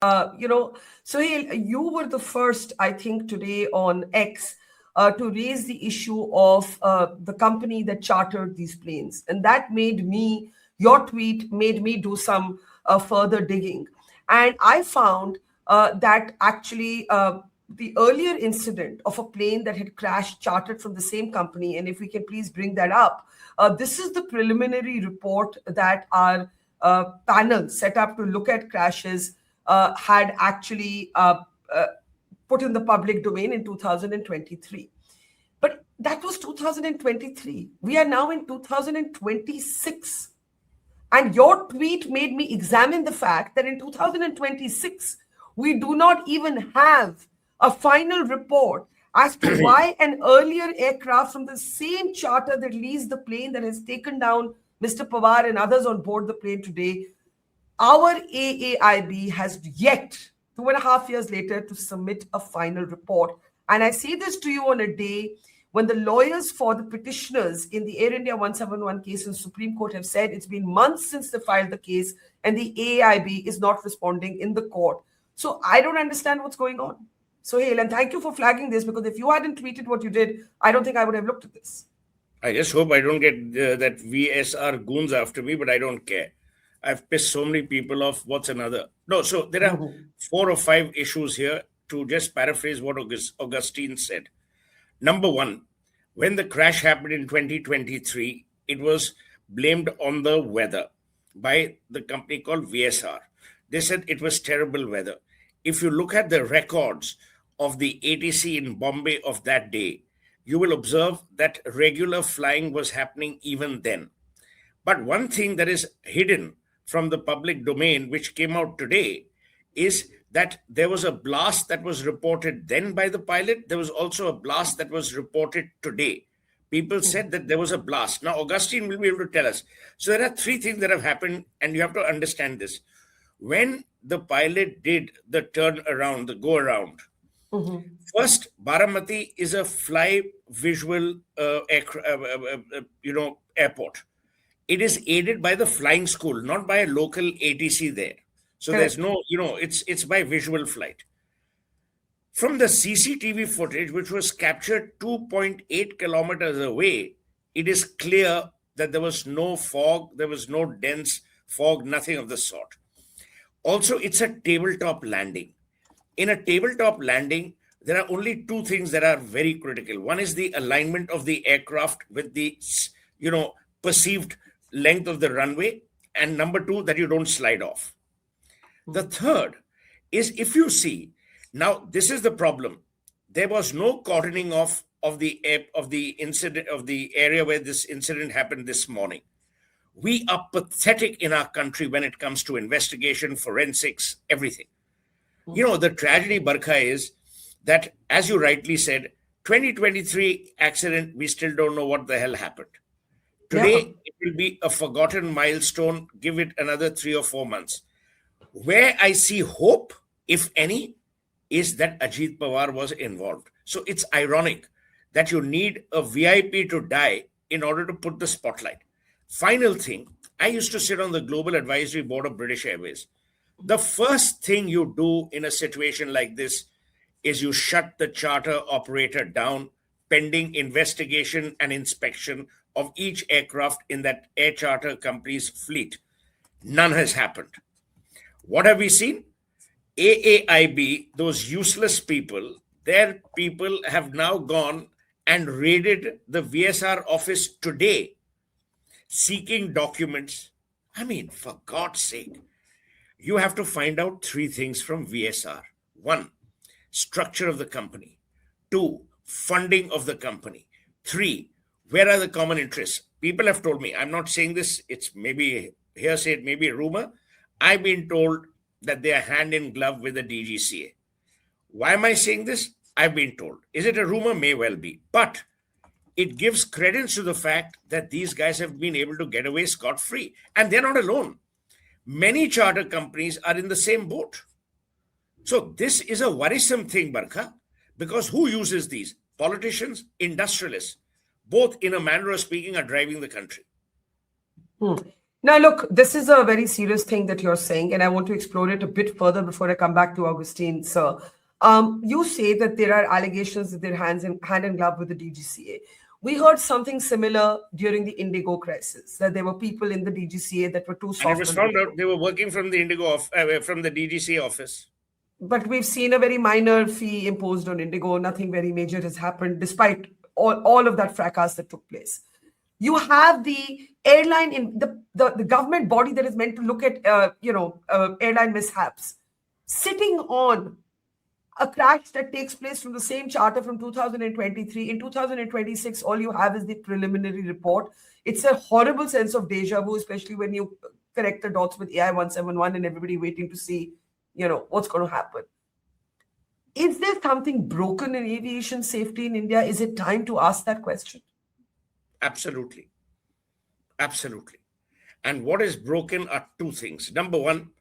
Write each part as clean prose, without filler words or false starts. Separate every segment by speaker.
Speaker 1: Suhel, you were the first, I think, today on X to raise the issue of the company that chartered these planes. And that made me, your tweet made me do some further digging. And I found that actually the earlier incident of a plane that had crashed chartered from the same company, and if we can please bring that up, this is the preliminary report that our panel set up to look at crashes had actually put in the public domain in 2023. But that was 2023. We are now in 2026. And your tweet made me examine the fact that in 2026, we do not even have a final report as to why an earlier aircraft from the same charter that leased the plane that has taken down Mr. Pawar and others on board the plane today, our AAIB has yet, 2.5 years later, to submit a final report. And I say this to you on a day when the lawyers for the petitioners in the Air India 171 case in Supreme Court have said it's been months since they filed the case and the AAIB is not responding in the court. So I don't understand what's going on. Suhel, and thank you for flagging this, because if you hadn't tweeted what you did, I don't think I would have looked at this.
Speaker 2: I just hope I don't get that VSR goons after me, but I don't care. I've pissed so many people off. What's another? No, so there are 4 or 5 issues here, to just paraphrase what Augustine said. Number one, when the crash happened in 2023, it was blamed on the weather by the company called VSR. They said it was terrible weather. If you look at the records of the ATC in Bombay of that day, you will observe that regular flying was happening even then. But one thing that is hidden from the public domain, which came out today, is that there was a blast that was reported then by the pilot. There was also a blast that was reported today. People said that there was a blast. Now, Augustine will be able to tell us. So there are 3 things that have happened, and you have to understand this. When the pilot did the turn around, the go around, first, Baramati is a fly visual airport. It is aided by the flying school, not by a local ATC there. So there's no, it's by visual flight. From the CCTV footage, which was captured 2.8 kilometers away, it is clear that there was no fog, there was no dense fog, nothing of the sort. Also, it's a tabletop landing. In a tabletop landing, there are only 2 things that are very critical. One is the alignment of the aircraft with the, perceived length of the runway. And number 2, that you don't slide off. The third is, if you see, now this is the problem. There was no cordoning off of the incident, of the area where this incident happened this morning. We are pathetic in our country when it comes to investigation, forensics, everything. The tragedy, Barkha, is that, as you rightly said, 2023 accident, we still don't know what the hell happened. Today, it will be a forgotten milestone. Give it another 3 or 4 months. Where I see hope, if any, is that Ajit Pawar was involved. So it's ironic that you need a VIP to die in order to put the spotlight. Final thing, I used to sit on the Global Advisory Board of British Airways. The first thing you do in a situation like this is you shut the charter operator down pending investigation and inspection of each aircraft in that air charter company's fleet. None has happened. What have we seen? AAIB, those useless people, their people have now gone and raided the VSR office today, seeking documents. I mean, for God's sake, you have to find out 3 things from VSR. 1, structure of the company. 2, funding of the company. 3, where are the common interests? People have told me, I'm not saying this, it's maybe hearsay, it may be a rumor. I've been told that they are hand in glove with the DGCA. Why am I saying this? I've been told. Is it a rumor? May well be. But it gives credence to the fact that these guys have been able to get away scot-free. And they're not alone. Many charter companies are in the same boat. So this is a worrisome thing, Barkha, because who uses these? Politicians, industrialists, both in a manner of speaking are driving the country.
Speaker 1: Now, look, this is a very serious thing that you're saying, and I want to explore it a bit further before I come back to Augustine, sir. You say that there are allegations that they're hand in glove with the DGCA. We heard something similar during the Indigo crisis, that there were people in the DGCA that were too
Speaker 2: And it
Speaker 1: soft
Speaker 2: was
Speaker 1: on
Speaker 2: found out
Speaker 1: Indigo.
Speaker 2: they were working from the from the DGCA office.
Speaker 1: But we've seen a very minor fee imposed on Indigo. Nothing very major has happened, despite all of that fracas that took place. You have the airline in the government body that is meant to look at airline mishaps sitting on a crash that takes place from the same charter from 2023. In 2026, all you have is the preliminary report. It's a horrible sense of deja vu, especially when you connect the dots with AI 171 and everybody waiting to see, what's going to happen. Is there something broken in aviation safety in India? Is it time to ask that question?
Speaker 2: Absolutely. Absolutely. And what is broken are two things. Number one,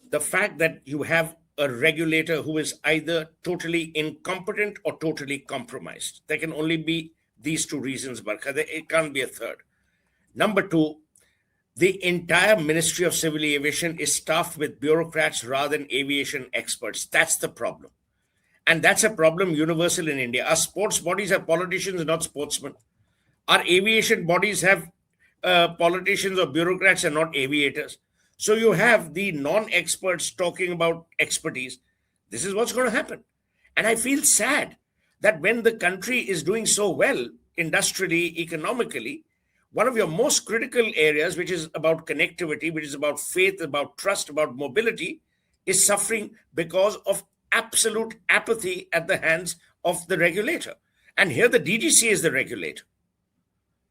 Speaker 2: the fact that you have a regulator who is either totally incompetent or totally compromised. There can only be these two reasons, Barkha. It can't be a third. Number two, the entire Ministry of Civil Aviation is staffed with bureaucrats rather than aviation experts. That's the problem. And that's a problem universal in India. Our sports bodies have politicians, not sportsmen. Our aviation bodies have politicians or bureaucrats and not aviators. So you have the non experts talking about expertise. This is what's going to happen. And I feel sad that when the country is doing so well industrially, economically, one of your most critical areas, which is about connectivity, which is about faith, about trust, about mobility, is suffering because of absolute apathy at the hands of the regulator. And here the DGCA is the regulator.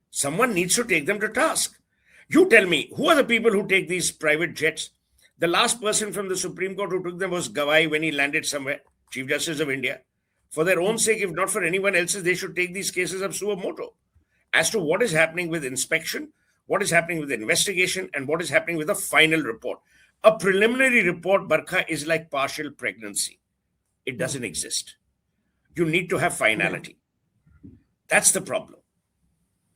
Speaker 2: Someone needs to take them to task. You tell me, who are the people who take these private jets? The last person from the Supreme Court who took them was Gawai when he landed somewhere, Chief Justice of India. For their own sake, if not for anyone else's, they should take these cases up suo moto. As to what is happening with inspection, what is happening with investigation, and what is happening with the final report. A preliminary report, Barkha, is like partial pregnancy. It doesn't exist. You need to have finality. That's the problem.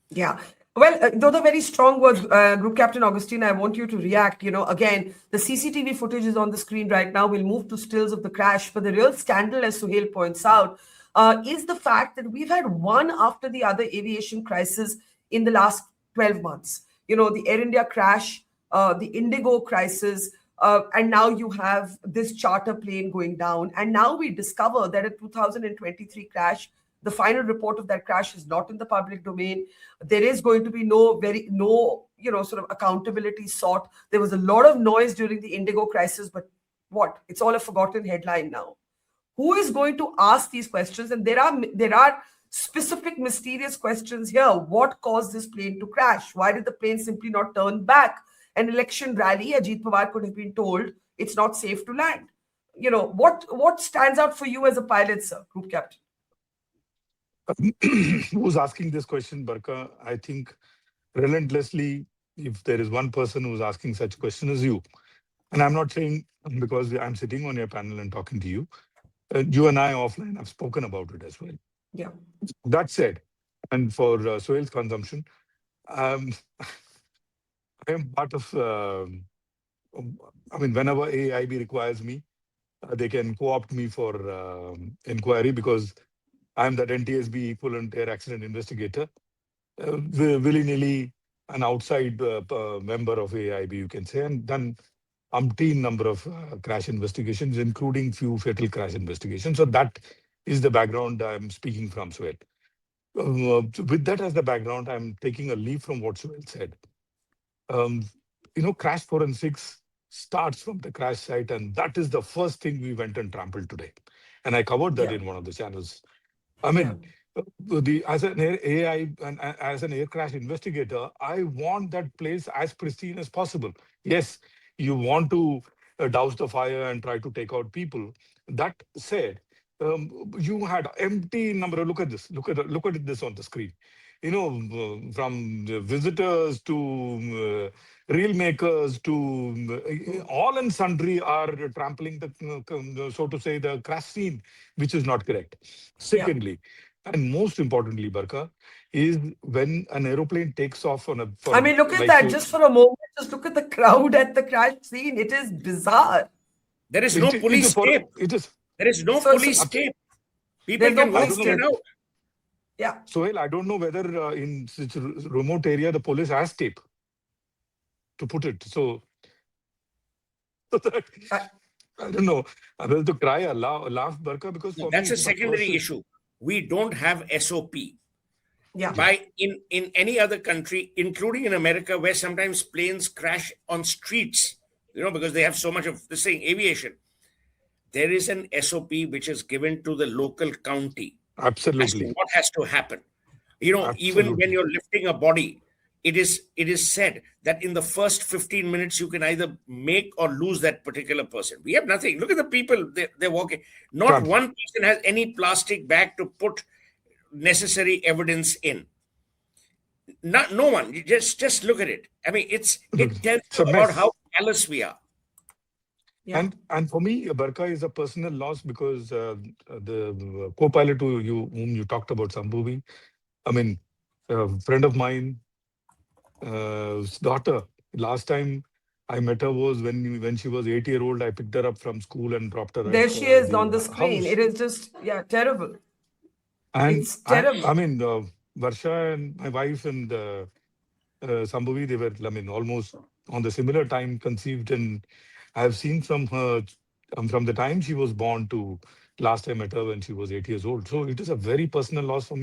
Speaker 1: Yeah. Well, those are very strong words, Group Captain Augustine. I want you to react. Again, the CCTV footage is on the screen right now. We'll move to stills of the crash. But the real scandal, as Suhel points out, is the fact that we've had one after the other aviation crisis in the last 12 months. The Air India crash, the Indigo crisis, and now you have this charter plane going down. And now we discover that a 2023 crash, the final report of that crash is not in the public domain. There is going to be no sort of accountability sought. There was a lot of noise during the Indigo crisis, but what? It's all a forgotten headline now. Who is going to ask these questions? And there are specific mysterious questions here. What caused this plane to crash? Why did the plane simply not turn back? An election rally, Ajit Pawar could have been told it's not safe to land. What stands out for you as a pilot, sir, Group Captain?
Speaker 3: Who's asking this question, Barkha? I think relentlessly, if there is one person who's asking such question is you. And I'm not saying because I'm sitting on your panel and talking to you. You and I offline have spoken about it as well.
Speaker 1: Yeah.
Speaker 3: That said, and for Suhel's consumption, I am part of, whenever AIB requires me, they can co-opt me for inquiry because I'm that NTSB equivalent air accident investigator, willy-nilly an outside member of AIB, you can say, and done umpteen number of crash investigations, including few fatal crash investigations. So that is the background I'm speaking from, Suhel. With that as the background, I'm taking a leaf from what Suhel said. Crash forensics starts from the crash site, and that is the first thing we went and trampled today. And I covered that in one of the channels. As an AI and as an air crash investigator, I want that place as pristine as possible. Yes, you want to douse the fire and try to take out people. That said, you had empty number. Look at this. Look at this on the screen. From the visitors to reel makers to all and sundry are trampling the, so to say, the crash scene, which is not correct. Secondly, and most importantly, Barkha, is when an aeroplane takes off on a...
Speaker 1: look at that. Just for a moment, Just look at the crowd at the crash scene. It is bizarre.
Speaker 2: There is no
Speaker 3: It
Speaker 2: police
Speaker 3: is for
Speaker 2: tape.
Speaker 3: it is.
Speaker 2: There is no
Speaker 1: So
Speaker 2: police tape. People
Speaker 1: there's no
Speaker 2: can
Speaker 3: I
Speaker 2: walk
Speaker 3: don't
Speaker 1: police
Speaker 3: know
Speaker 2: in and
Speaker 1: tape.
Speaker 3: whether
Speaker 2: out.
Speaker 1: Yeah.
Speaker 3: Sohail, I don't know whether in such a remote area the police has tape to put it. So, so that,
Speaker 1: I-
Speaker 3: I don't know. I will to cry or laugh, Barkha, because
Speaker 2: No,
Speaker 3: for me
Speaker 2: that's
Speaker 3: it
Speaker 2: a
Speaker 3: is a
Speaker 2: secondary
Speaker 3: person.
Speaker 2: issue. We don't have SOP.
Speaker 1: yeah.
Speaker 3: Yeah,
Speaker 2: By in any other country, including in America, where sometimes planes crash on streets, because they have so much of this thing, aviation. There is an SOP which is given to the local county as to
Speaker 3: absolutely,
Speaker 2: what has to happen. Even when
Speaker 3: absolutely.
Speaker 2: you're lifting a body, it is said that in the first 15 minutes you can either make or lose that particular person. We have nothing. Look at the people, they're walking. Not
Speaker 3: Can't.
Speaker 2: one person has any plastic bag to put necessary evidence in. Not no one. You just look at it. I mean,
Speaker 3: Look,
Speaker 2: it tells
Speaker 3: it's
Speaker 2: you
Speaker 3: a
Speaker 2: about
Speaker 3: mess.
Speaker 2: how callous we are.
Speaker 1: Yeah.
Speaker 3: And for me, Barkha is a personal loss because the co-pilot whom you talked about, Sambhuvi, I mean, a friend of mine, daughter. Last time I met her was when she was 8 year old. I picked her up from school and dropped her
Speaker 1: There
Speaker 3: at
Speaker 1: she is
Speaker 3: the
Speaker 1: on the screen.
Speaker 3: house.
Speaker 1: It is just, yeah, terrible.
Speaker 3: And
Speaker 1: It's
Speaker 3: I
Speaker 1: terrible.
Speaker 3: mean, Varsha and my wife and Sambhavi, they were, I mean, almost on the similar time conceived. And I have seen from her, from the time she was born to last I met her when she was 8 years old. So it is a very personal loss for me